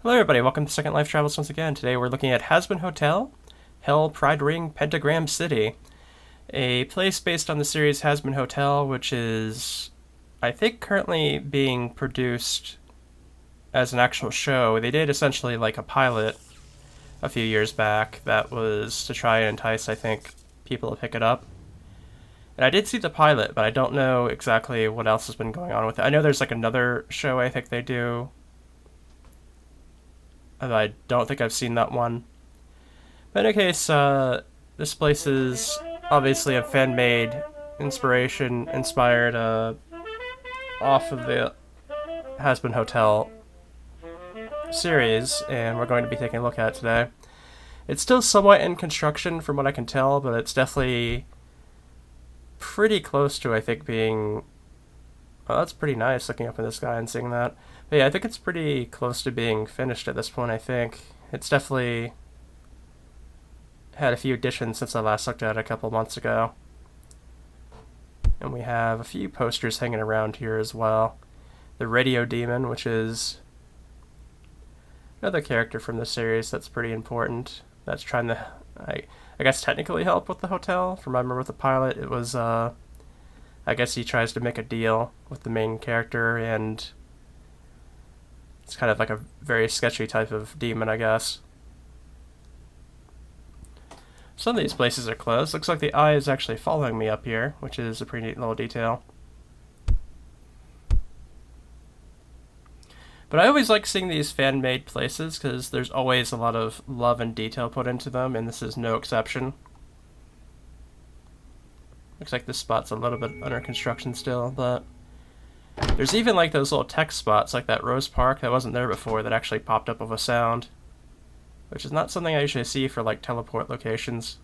Hello everybody, welcome to Second Life Travels once again. Today we're looking at Hazbin Hotel, Hell Pride Ring, Pentagram City. A place based on the series Hazbin Hotel, which is, I think, currently being produced as an actual show. They did essentially like a pilot a few years back that was to try and entice, I think, people to pick it up. And I did see the pilot, but I don't know exactly what else has been going on with it. I know there's like another show I think they do. I don't think I've seen that one. But in any case, this place is obviously a fan-made inspiration, inspired off of the Hazbin Hotel series, and we're going to be taking a look at it today. It's still somewhat in construction from what I can tell, but it's definitely pretty close to, I think, being... Oh, that's pretty nice, looking up in the sky and seeing that. But yeah, I think it's pretty close to being finished at this point, I think. It's definitely had a few additions since I last looked at it a couple months ago. And we have a few posters hanging around here as well. The Radio Demon, which is another character from the series that's pretty important. That's trying to, I guess, technically help with the hotel. From what I remember with the pilot, it was, I guess he tries to make a deal with the main character, and it's kind of like a very sketchy type of demon, I guess. Some of these places are closed. Looks like the eye is actually following me up here, which is a pretty neat little detail. But I always like seeing these fan-made places because there's always a lot of love and detail put into them, and this is no exception. Looks like this spot's a little bit under construction still, but there's even like those little text spots like that Rose Park that wasn't there before that actually popped up with a sound, which is not something I usually see for like teleport locations.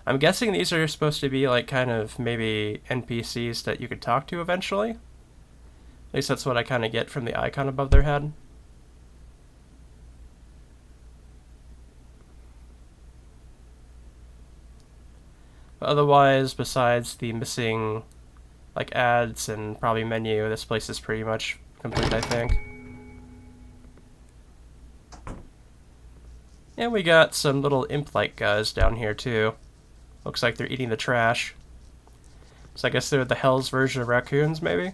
I'm guessing these are supposed to be like kind of maybe NPCs that you could talk to eventually. At least that's what I kind of get from the icon above their head. But otherwise, besides the missing like ads and probably menu, this place is pretty much complete, I think. And we got some little imp-like guys down here too. Looks like they're eating the trash. So I guess they're the Hell's version of raccoons, maybe?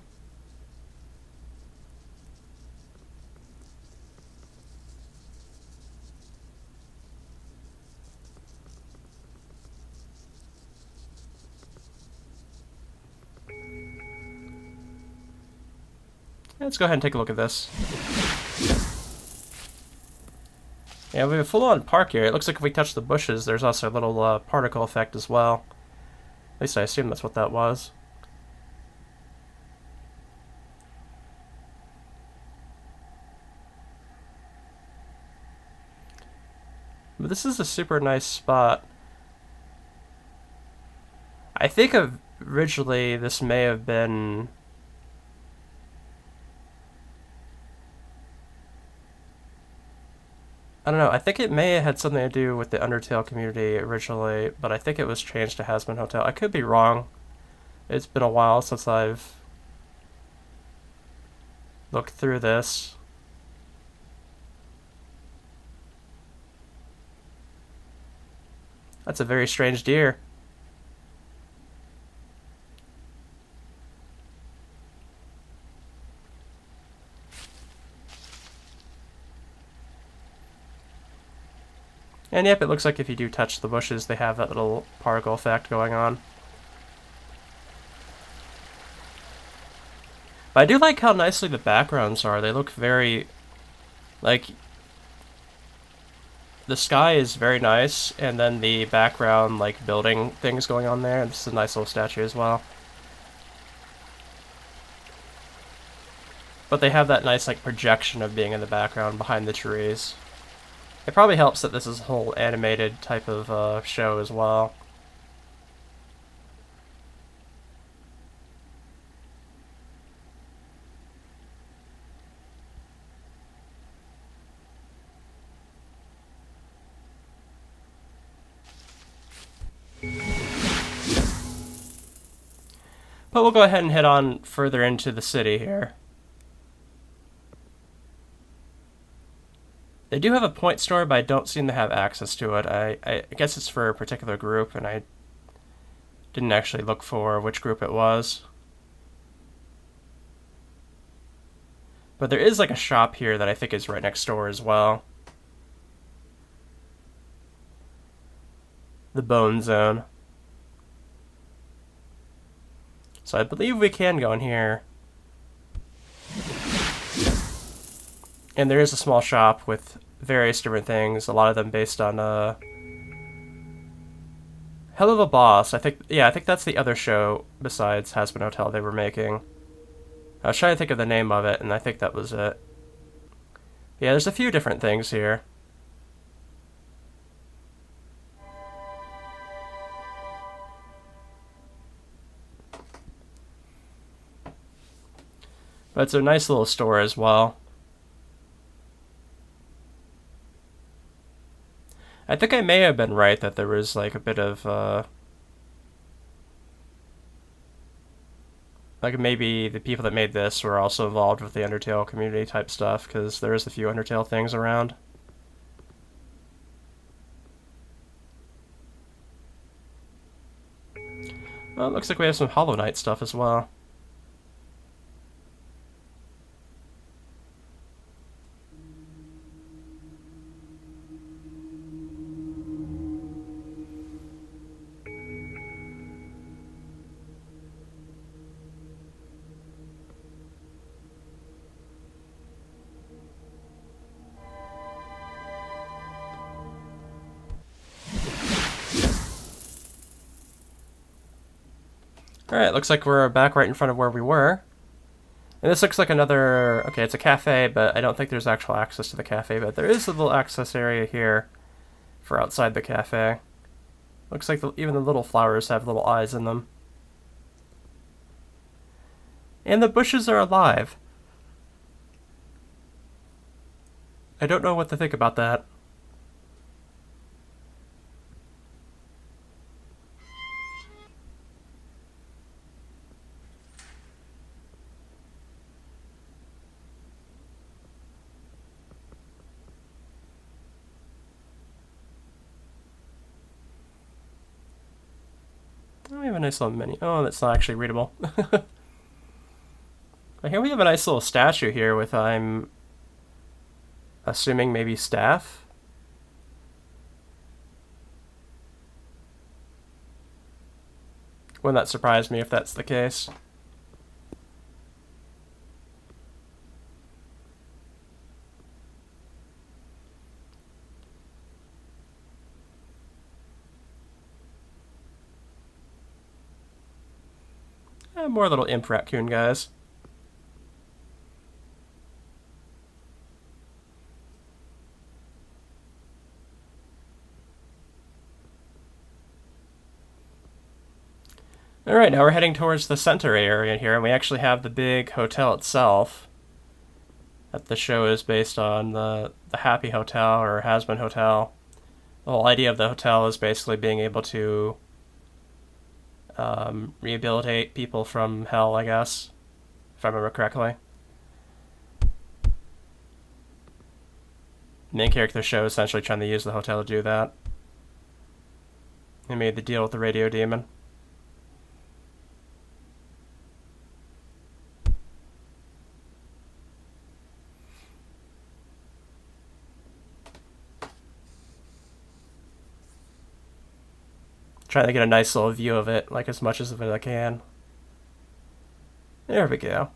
Let's go ahead and take a look at this. Yeah, we have a full-on park here. It looks like if we touch the bushes, there's also a little particle effect as well. At least I assume that's what that was. But this is a super nice spot. I think originally this may have been... I don't know, I think it may have had something to do with the Undertale community originally, but I think it was changed to Hazbin Hotel. I could be wrong. It's been a while since I've looked through this. That's a very strange deer. And yep, it looks like if you do touch the bushes, they have that little particle effect going on. But I do like how nicely the backgrounds are. They look very... like... the sky is very nice, and then the background, like, building things going on there. And this is a nice little statue as well. But they have that nice, like, projection of being in the background behind the trees. It probably helps that this is a whole animated type of show as well. But we'll go ahead and head on further into the city here. They do have a point store, but I don't seem to have access to it. I guess it's for a particular group, and I didn't actually look for which group it was. But there is like a shop here that I think is right next door as well. The Bone Zone. So I believe we can go in here. And there is a small shop with various different things, a lot of them based on Hell of a Boss. I think that's the other show besides Hazbin Hotel they were making. I was trying to think of the name of it, and I think that was it. Yeah, there's a few different things here. But it's a nice little store as well. I think I may have been right that there was like a bit of like maybe the people that made this were also involved with the Undertale community type stuff, because there is a few Undertale things around. Well, it looks like we have some Hollow Knight stuff as well. Alright, looks like we're back right in front of where we were. And this looks like another... Okay, it's a cafe, but I don't think there's actual access to the cafe, but there is a little access area here for outside the cafe. Looks like even the little flowers have little eyes in them. And the bushes are alive. I don't know what to think about that. Oh, we have a nice little menu. Oh, that's not actually readable. But here we have a nice little statue here with, I'm assuming, maybe staff? Wouldn't that surprise me if that's the case? More little imp raccoon guys. Alright, now we're heading towards the center area here, and we actually have the big hotel itself that the show is based on, the Happy Hotel, or Hazbin Hotel. The whole idea of the hotel is basically being able to rehabilitate people from hell, I guess, if I remember correctly. The main character of the show is essentially trying to use the hotel to do that. He made the deal with the radio demon. Trying to get a nice little view of it, like as much as of it I can. There we go.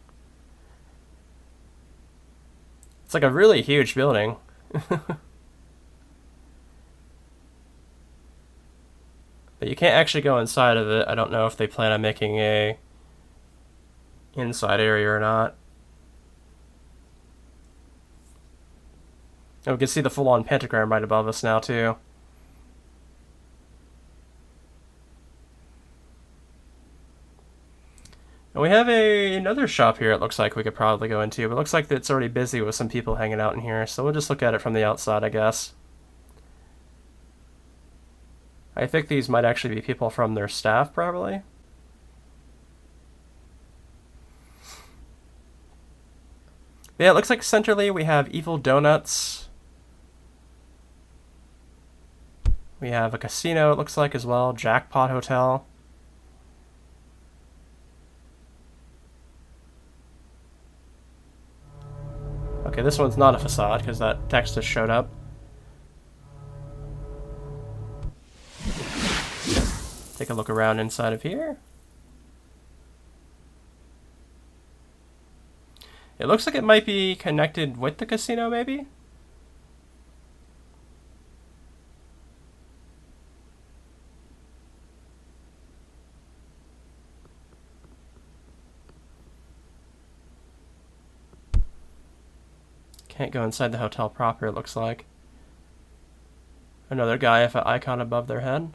It's like a really huge building. But you can't actually go inside of it. I don't know if they plan on making a inside area or not. And we can see the full-on pentagram right above us now, too. And we have another shop here it looks like we could probably go into, but it looks like it's already busy with some people hanging out in here, so we'll just look at it from the outside, I guess. I think these might actually be people from their staff, probably. Yeah, it looks like centrally we have Evil Donuts. We have a casino, it looks like, as well. Jackpot Hotel. Okay, this one's not a facade because that text just showed up. Take a look around inside of here. It looks like it might be connected with the casino, maybe? Can't go inside the hotel proper, it looks like. Another guy with an icon above their head.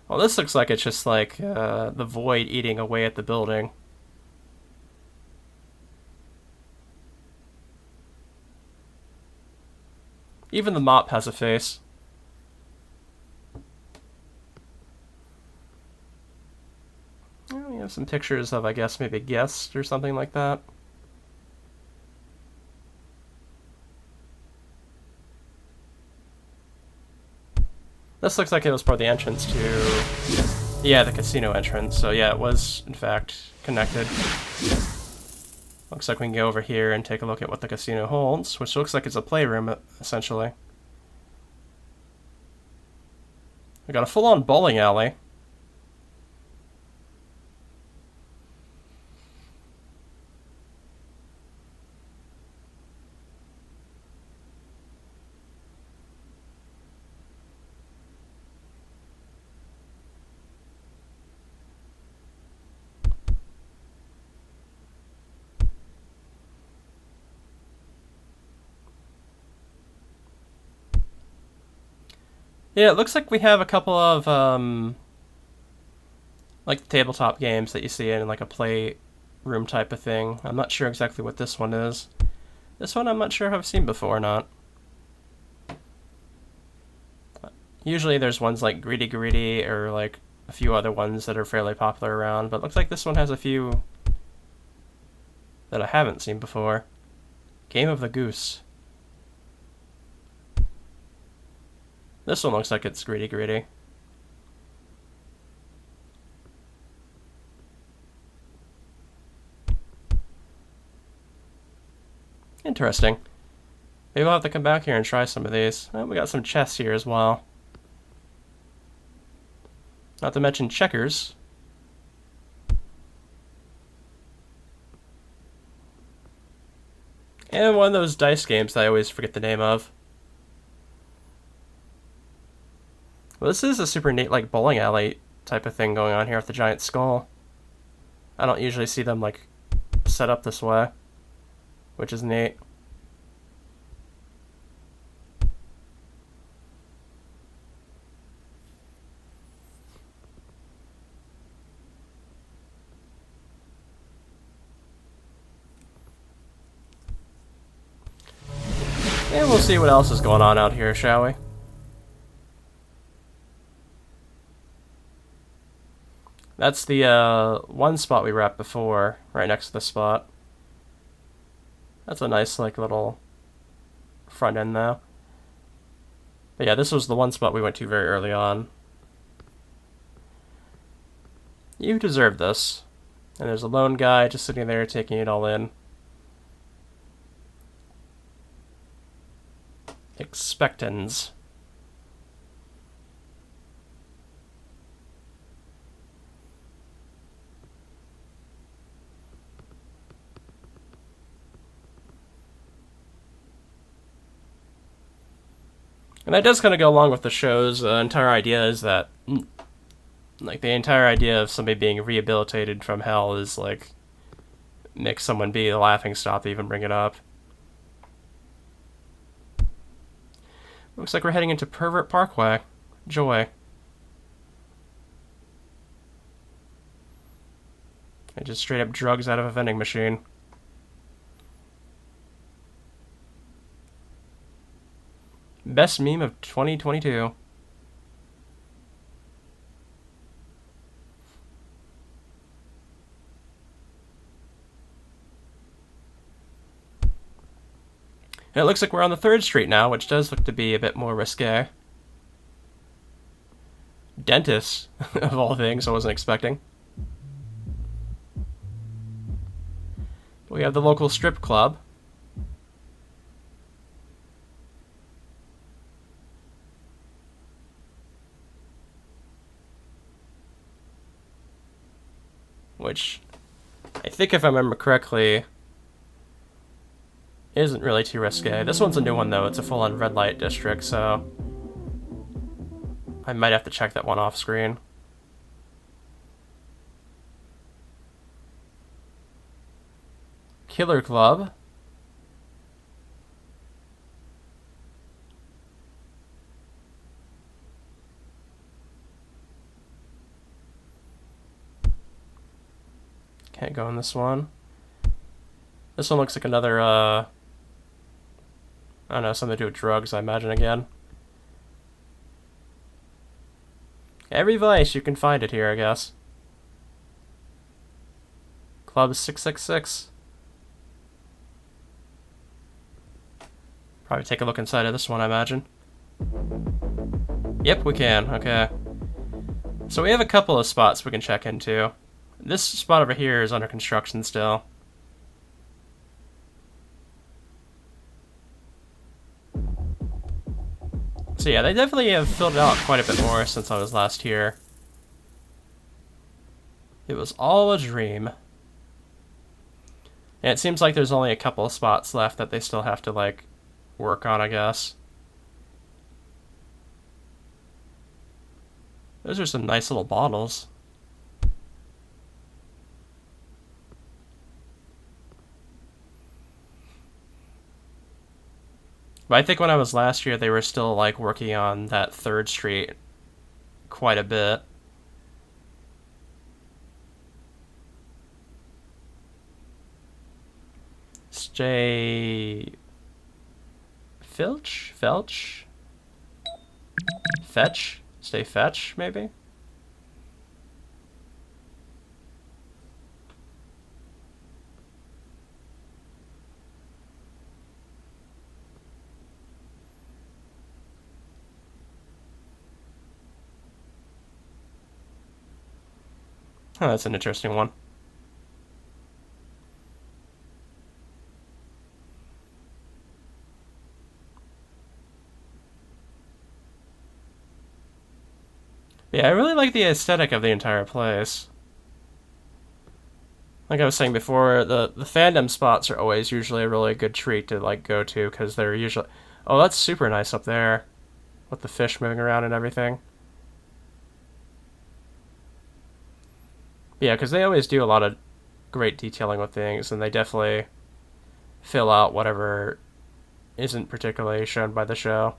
Well, this looks like it's just like the void eating away at the building. Even the mop has a face. We have some pictures of, I guess, maybe guests or something like that. This looks like it was part of the entrance to... Yeah, the casino entrance. So yeah, it was, in fact, connected. Looks like we can go over here and take a look at what the casino holds, which looks like it's a playroom, essentially. We got a full-on bowling alley. Yeah, it looks like we have a couple of, like tabletop games that you see in like a playroom type of thing. I'm not sure exactly what this one is. This one I'm not sure if I've seen before or not. Usually there's ones like Greedy Greedy or like a few other ones that are fairly popular around, but it looks like this one has a few that I haven't seen before. Game of the Goose. This one looks like it's Greedy Greedy. Interesting. Maybe we'll have to come back here and try some of these. Oh, we got some chess here as well. Not to mention checkers. And one of those dice games that I always forget the name of. Well, this is a super neat, like, bowling alley type of thing going on here with the giant skull. I don't usually see them, like, set up this way, which is neat. And we'll see what else is going on out here, shall we? That's the one spot we were at before, right next to the spot. That's a nice, like, little front end, though. But yeah, this was the one spot we went to very early on. You deserve this. And there's a lone guy just sitting there taking it all in. Expectans. And that does kind of go along with the show's entire idea is that, like, the entire idea of somebody being rehabilitated from hell is, like, make someone be a laughingstock to even bring it up. Looks like we're heading into Pervert Parkway. Joy. And just straight up drugs out of a vending machine. Best meme of 2022. And it looks like we're on the 3rd Street now, which does look to be a bit more risque. Dentist, of all things, I wasn't expecting. We have the local strip club. Which, I think if I remember correctly, isn't really too risque. This one's a new one though, it's a full-on red light district, so I might have to check that one off screen. Killer Club. Can't go in this one. This one looks like another, I don't know, something to do with drugs, I imagine, again. Every vice, you can find it here, I guess. Club 666. Probably take a look inside of this one, I imagine. Yep, we can, okay. So we have a couple of spots we can check into. This spot over here is under construction still. So yeah, they definitely have filled it out quite a bit more since I was last here. It was all a dream. And it seems like there's only a couple of spots left that they still have to, like, work on, I guess. Those are some nice little bottles. But I think when I was last year, they were still, like, working on that 3rd Street quite a bit. Stay... Filch? Felch? Fetch? Stay Fetch, maybe? Oh, that's an interesting one. Yeah, I really like the aesthetic of the entire place. Like I was saying before, the fandom spots are always usually a really good treat to, like, go to, because they're usually... Oh, that's super nice up there. With the fish moving around and everything. Yeah, because they always do a lot of great detailing with things, and they definitely fill out whatever isn't particularly shown by the show.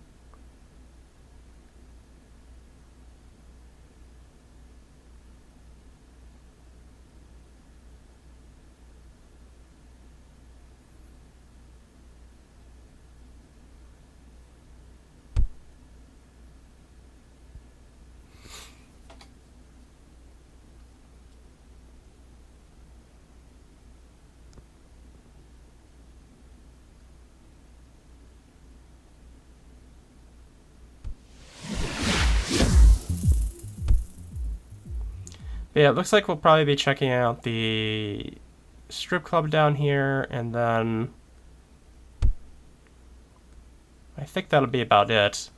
But yeah, it looks like we'll probably be checking out the strip club down here, and then I think that'll be about it.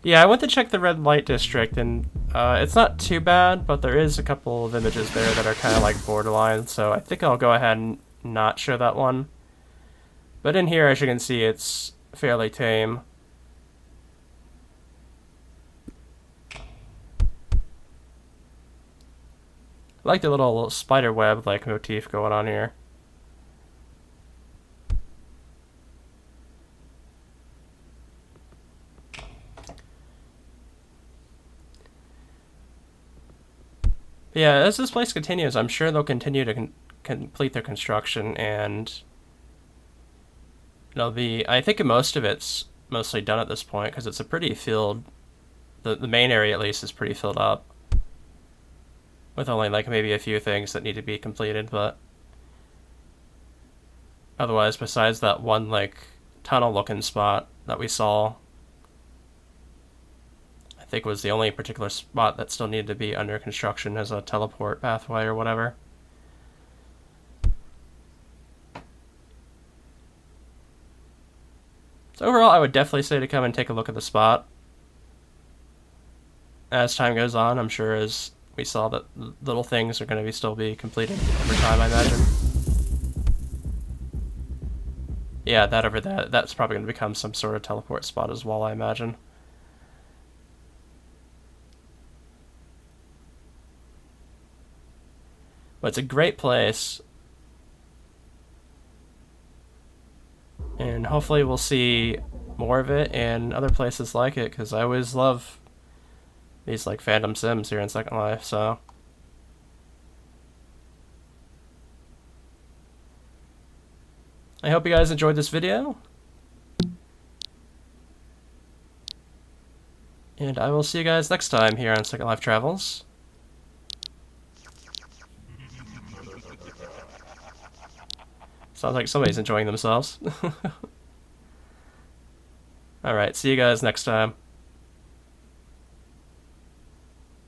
Yeah, I went to check the red light district, and it's not too bad, but there is a couple of images there that are kind of like borderline, so I think I'll go ahead and not show that one. But in here, as you can see, it's fairly tame. I like the little spider web like motif going on here. But yeah, as this place continues, I'm sure they'll continue to complete their construction, and it'll be, I think most of it's mostly done at this point, because it's a pretty filled, the main area at least is pretty filled up, with only like maybe a few things that need to be completed, but otherwise, besides that one like tunnel looking spot that we saw, I think was the only particular spot that still needed to be under construction as a teleport pathway or whatever. So overall, I would definitely say to come and take a look at the spot. As time goes on, I'm sure as we saw that little things are going to still be completed over time, I imagine. Yeah, that over that, that's probably going to become some sort of teleport spot as well, I imagine. But it's a great place. And hopefully we'll see more of it and other places like it, because I always love these like Phantom Sims here in Second Life, so... I hope you guys enjoyed this video. And I will see you guys next time here on Second Life Travels. Sounds like somebody's enjoying themselves. Alright, see you guys next time.